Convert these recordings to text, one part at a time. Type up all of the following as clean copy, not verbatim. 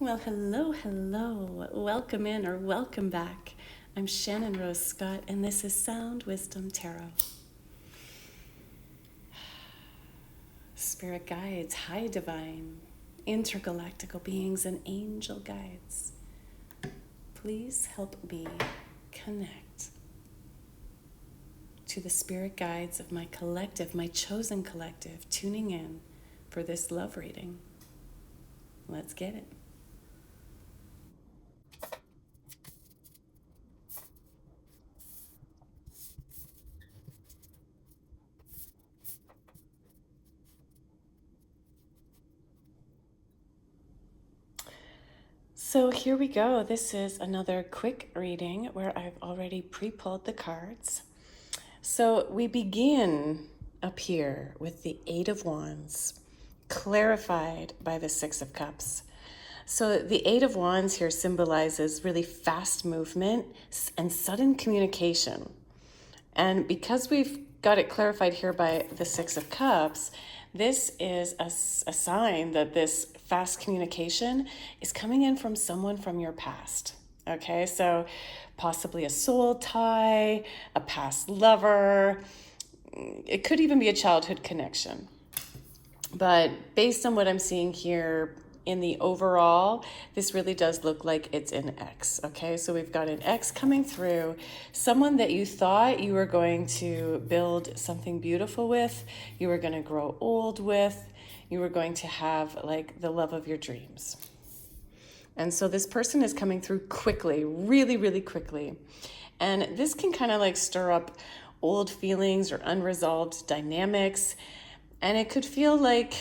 Well, hello, hello. Welcome in or welcome back. I'm Shannon Rose Scott, and this is Sound Wisdom Tarot. Spirit guides, high divine, intergalactical beings, and angel guides. Please help me connect to the spirit guides of my collective, my chosen collective, tuning in for this love reading. Let's get it. So here we go. This is another quick reading where I've already pre-pulled the cards. So we begin up here with the Eight of Wands, clarified by the Six of Cups. So the Eight of Wands here symbolizes really fast movement and sudden communication. And because we've got it clarified here by the Six of Cups, this is a sign that this fast communication is coming in from someone from your past. Okay, so possibly a soul tie, a past lover. It could even be a childhood connection. But based on what I'm seeing here in the overall, this really does look like it's an X. Okay, so we've got an X coming through, someone that you thought you were going to build something beautiful with, you were going to grow old with, you were going to have like the love of your dreams. And so this person is coming through quickly, really, really quickly. And this can kind of like stir up old feelings or unresolved dynamics. And it could feel like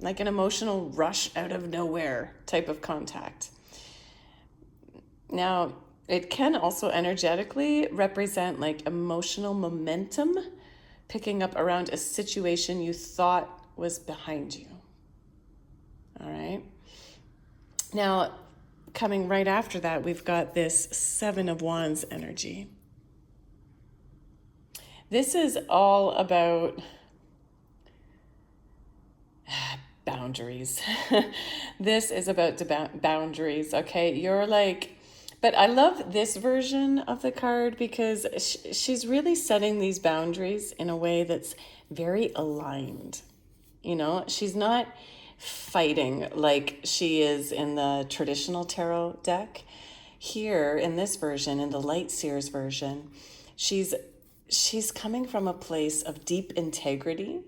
an emotional rush out of nowhere type of contact. Now, it can also energetically represent like emotional momentum picking up around a situation you thought was behind you. All right. Now, coming right after that, we've got this Seven of Wands energy. This is all about boundaries. This is about boundaries, okay? You're like, but I love this version of the card because she's really setting these boundaries in a way that's very aligned. You know, she's not fighting like she is in the traditional tarot deck. Here in this version, in the Light Seers version, she's coming from a place of deep integrity,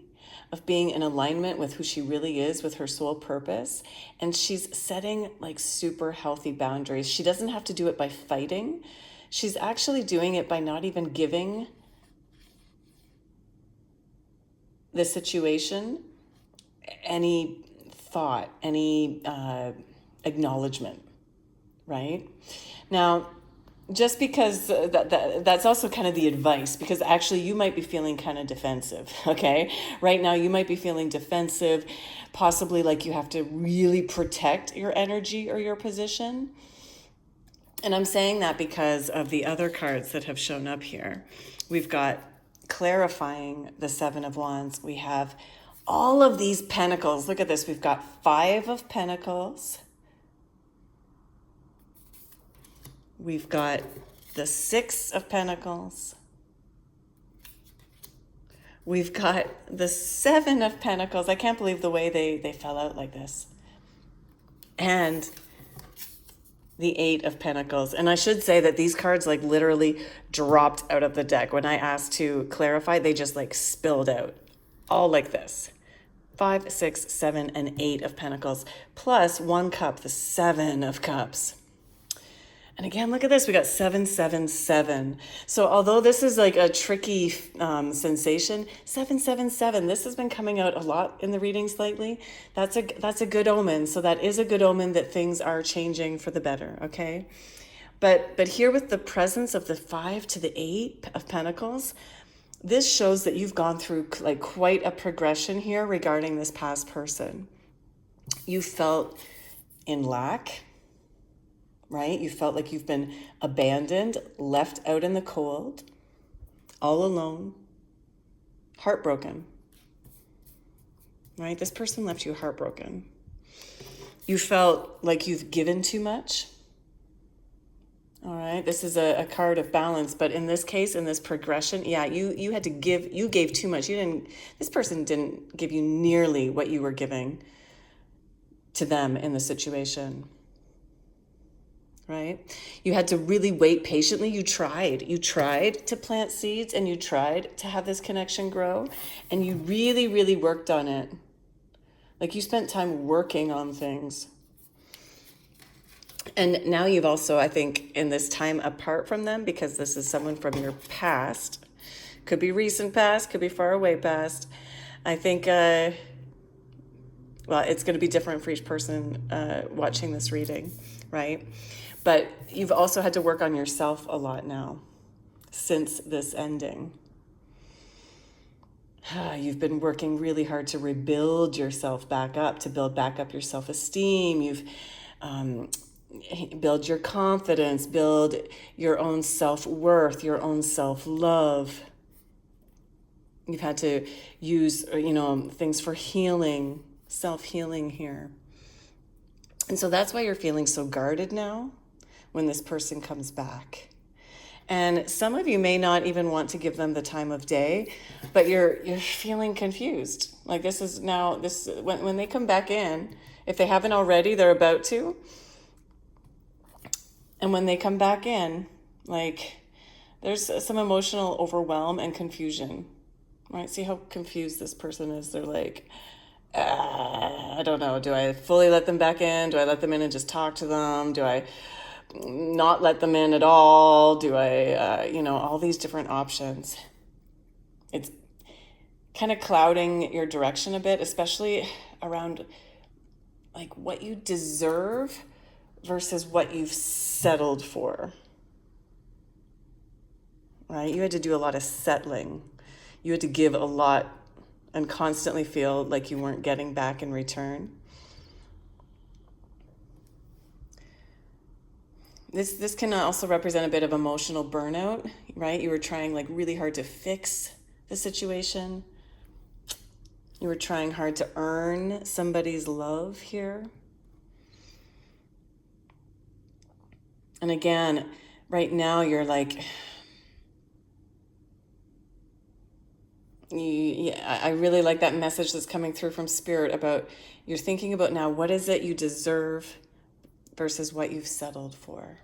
of being in alignment with who she really is, with her soul purpose. And she's setting like super healthy boundaries. She doesn't have to do it by fighting. She's actually doing it by not even giving the situation any thought, any acknowledgement, right? Now, just because that's also kind of the advice, because actually you might be feeling kind of defensive, okay? Right now you might be feeling defensive, possibly like you have to really protect your energy or your position. And I'm saying that because of the other cards that have shown up here. We've got clarifying the Seven of Wands. We have all of these pentacles. Look at this. We've got Five of Pentacles. We've got the Six of Pentacles. We've got the Seven of Pentacles. I can't believe the way they fell out like this. And the Eight of Pentacles. And I should say that these cards like literally dropped out of the deck. When I asked to clarify, they just like spilled out. All like this. 5, 6, 7, and 8 of Pentacles. Plus one cup, the Seven of Cups. And again, look at this. We got 7, 7, 7. So although this is like a tricky sensation, 7, 7, 7. This has been coming out a lot in the readings lately. That's a good omen. So that is a good omen that things are changing for the better. Okay, but here with the presence of the 5 to the 8 of Pentacles, this shows that you've gone through like quite a progression here regarding this past person. You felt in lack. Right? You felt like you've been abandoned, left out in the cold, all alone, heartbroken. Right? This person left you heartbroken. You felt like you've given too much. All right, this is a card of balance, but in this case, in this progression, yeah, you had to give, you gave too much. This person didn't give you nearly what you were giving to them in the situation, right? You had to really wait patiently. You tried to plant seeds, and you tried to have this connection grow, and you really, really worked on it. Like, you spent time working on things. And now you've also, I think, in this time apart from them, because this is someone from your past, could be recent past, could be far away past. I think, well, it's going to be different for each person watching this reading, right? But you've also had to work on yourself a lot now since this ending. You've been working really hard to rebuild yourself back up, to build back up your self-esteem. You've build your confidence, build your own self-worth, your own self-love. You've had to use, things for healing, self-healing here. And so that's why you're feeling so guarded now when this person comes back. And some of you may not even want to give them the time of day, but you're feeling confused. Like, this is now, when they come back in, if they haven't already, they're about to. And when they come back in, like, there's some emotional overwhelm and confusion, right? See how confused this person is. They're like, I don't know. Do I fully let them back in? Do I let them in and just talk to them? Do I not let them in at all? Do I, all these different options. It's kind of clouding your direction a bit, especially around like what you deserve versus what you've settled for, right? You had to do a lot of settling. You had to give a lot and constantly feel like you weren't getting back in return. This can also represent a bit of emotional burnout, right? You were trying like really hard to fix the situation. You were trying hard to earn somebody's love here. And again, right now you're like, I really like that message that's coming through from Spirit about, you're thinking about now, what is it you deserve versus what you've settled for?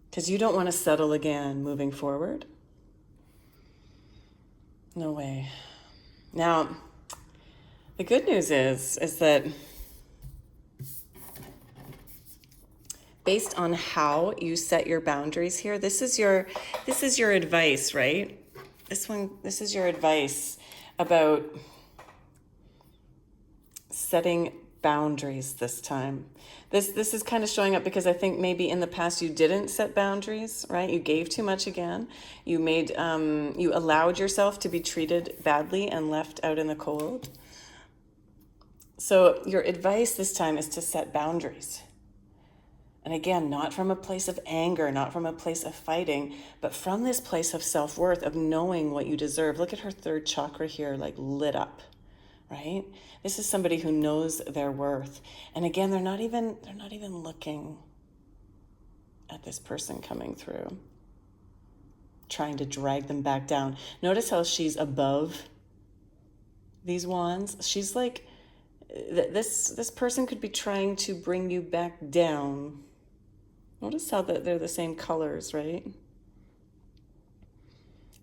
Because you don't want to settle again moving forward. No way. Now, the good news is that based on how you set your boundaries here, this is your advice, right? This is your advice about setting boundaries this time. This is kind of showing up because I think maybe in the past you didn't set boundaries, right? You gave too much again. You allowed yourself to be treated badly and left out in the cold. So your advice this time is to set boundaries. And again, not from a place of anger, not from a place of fighting, but from this place of self-worth, of knowing what you deserve. Look at her third chakra here, like lit up, right? This is somebody who knows their worth. And again, they're not even looking at this person coming through, trying to drag them back down. Notice how she's above these wands. She's like, this person could be trying to bring you back down. Notice how they're the same colors, right?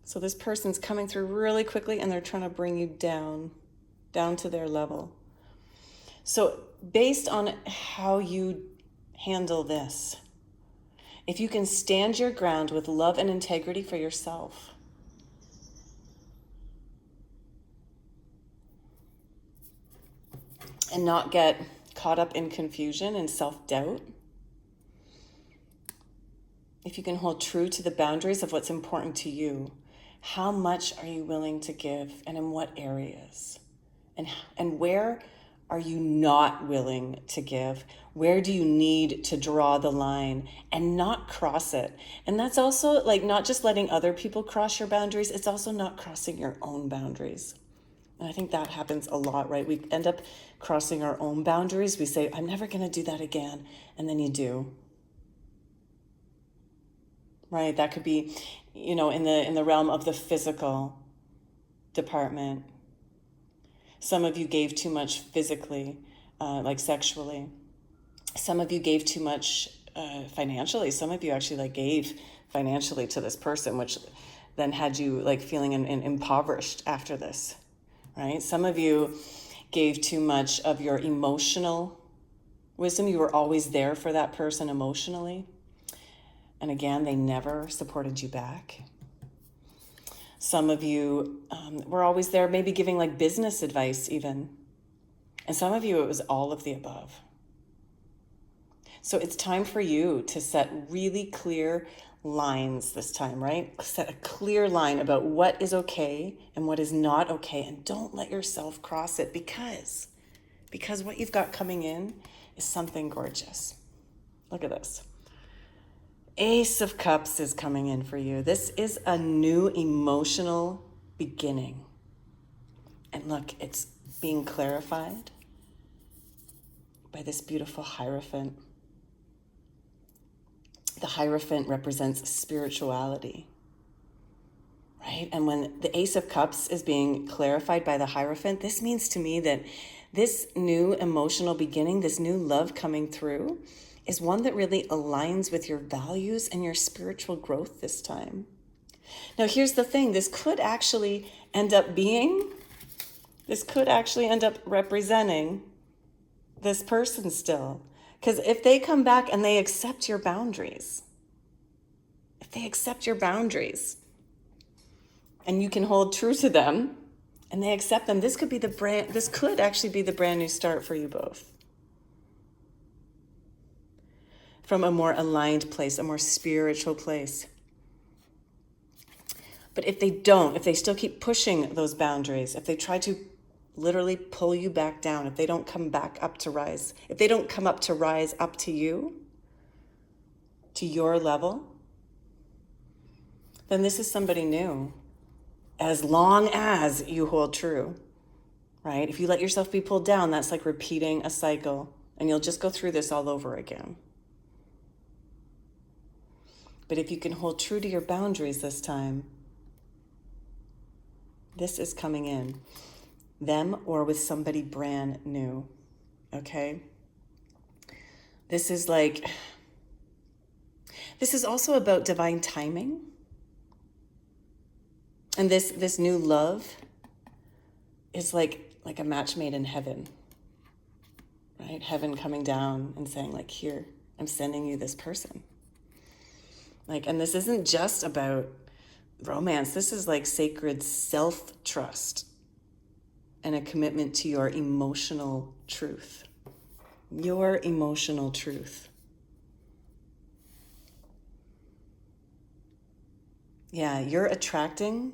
So this person's coming through really quickly and they're trying to bring you down to their level. So based on how you handle this, if you can stand your ground with love and integrity for yourself, and not get caught up in confusion and self-doubt, if you can hold true to the boundaries of what's important to you, how much are you willing to give and in what areas? And where are you not willing to give? Where do you need to draw the line and not cross it? And that's also like not just letting other people cross your boundaries, it's also not crossing your own boundaries. And I think that happens a lot, right? We end up crossing our own boundaries. We say, I'm never going to do that again. And then you do. Right? That could be, in the realm of the physical department. Some of you gave too much physically, like sexually. Some of you gave too much financially. Some of you actually gave financially to this person, which then had you feeling impoverished after this. Right? Some of you gave too much of your emotional wisdom. You were always there for that person emotionally. And again, they never supported you back. Some of you were always there, maybe giving business advice even. And some of you, it was all of the above. So it's time for you to set really clear lines this time, right? Set a clear line about what is okay and what is not okay, and don't let yourself cross it because what you've got coming in is something gorgeous. Look at this. Ace of Cups is coming in for you. This is a new emotional beginning. And look, it's being clarified by this beautiful Hierophant. The Hierophant represents spirituality, right? And when the Ace of Cups is being clarified by the Hierophant, this means to me that this new emotional beginning, this new love coming through, is one that really aligns with your values and your spiritual growth this time. Now, here's the thing. This could actually end up representing this person still. Because if they come back and they accept your boundaries, and you can hold true to them, and they accept them, this could actually be the brand new start for you both. From a more aligned place, a more spiritual place. But if they still keep pushing those boundaries, if they try to literally pull you back down, if they don't come back up to rise, if they don't come up to rise up to you, to your level, then this is somebody new. As long as you hold true, right? If you let yourself be pulled down, that's like repeating a cycle, and you'll just go through this all over again. But if you can hold true to your boundaries this time, this is coming in. Them or with somebody brand new, okay? This is also about divine timing. And this new love is like a match made in heaven, right? Heaven coming down and saying here, I'm sending you this person. And this isn't just about romance. This is sacred self-trust and a commitment to your emotional truth. Your emotional truth. Yeah, you're attracting,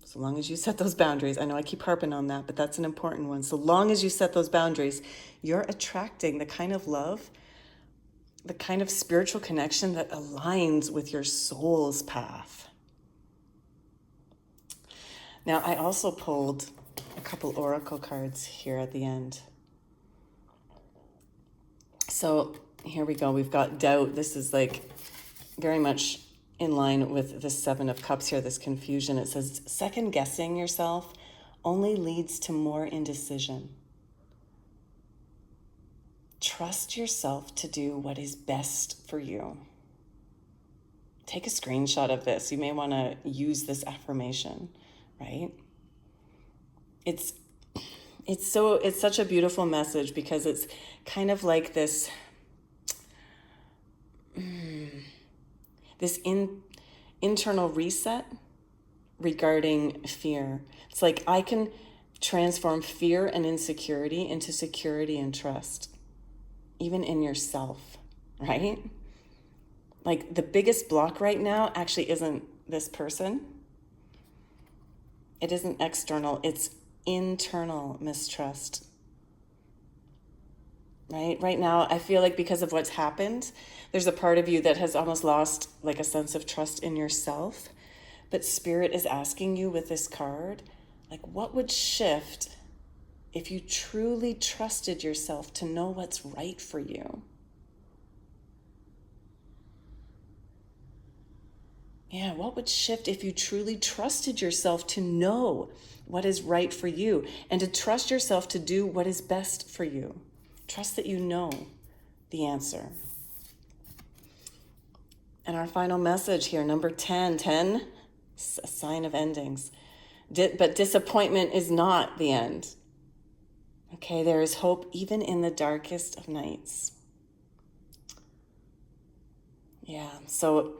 so long as you set those boundaries. I know I keep harping on that, but that's an important one. So long as you set those boundaries, you're attracting the kind of love, the kind of spiritual connection that aligns with your soul's path. Now, I also pulled a couple oracle cards here at the end. So here we go. We've got doubt. This is very much in line with the Seven of Cups here, this confusion. It says, second guessing yourself only leads to more indecision. Trust yourself to do what is best for you. Take a screenshot of this. You may want to use this affirmation, right? It's such a beautiful message because it's kind of like this internal reset regarding fear. It's I can transform fear and insecurity into security and trust, even in yourself, right? The biggest block right now actually isn't this person. It isn't external, it's internal mistrust. Right now, I feel because of what's happened, there's a part of you that has almost lost a sense of trust in yourself. But Spirit is asking you with this card, Like, what would shift if you truly trusted yourself to know what's right for you? Yeah, what would shift if you truly trusted yourself to know what is right for you and to trust yourself to do what is best for you? Trust that you know the answer. And our final message here, number 10, 10, a sign of endings. But disappointment is not the end. Okay, there is hope even in the darkest of nights. Yeah, so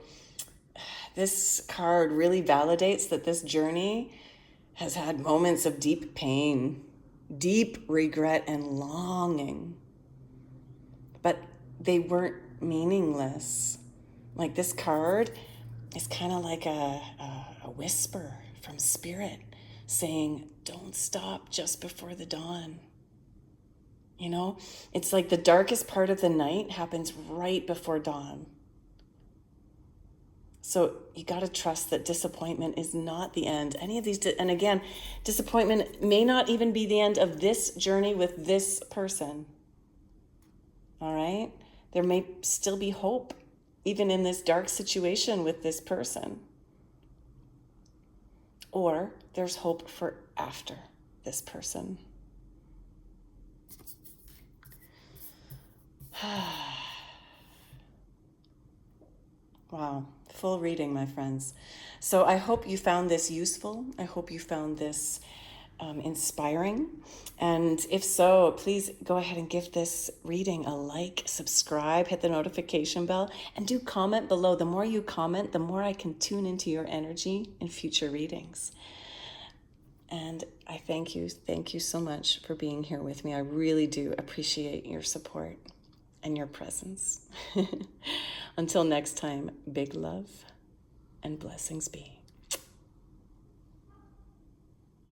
this card really validates that this journey has had moments of deep pain, deep regret, and longing. But they weren't meaningless. Like, this card is kind of like a whisper from spirit saying, don't stop just before the dawn. You know, it's like the darkest part of the night happens right before dawn. So you got to trust that disappointment is not the end. Any of these, and again, disappointment may not even be the end of this journey with this person. All right? There may still be hope, even in this dark situation with this person. Or there's hope for after this person. Wow, full reading, my friends. So I hope you found this useful. I hope you found this inspiring. And if so, please go ahead and give this reading a like, subscribe, hit the notification bell, and do comment below. The more you comment, the more I can tune into your energy in future readings. And I thank you so much for being here with me. I really do appreciate your support and your presence. Until next time, big love and blessings be.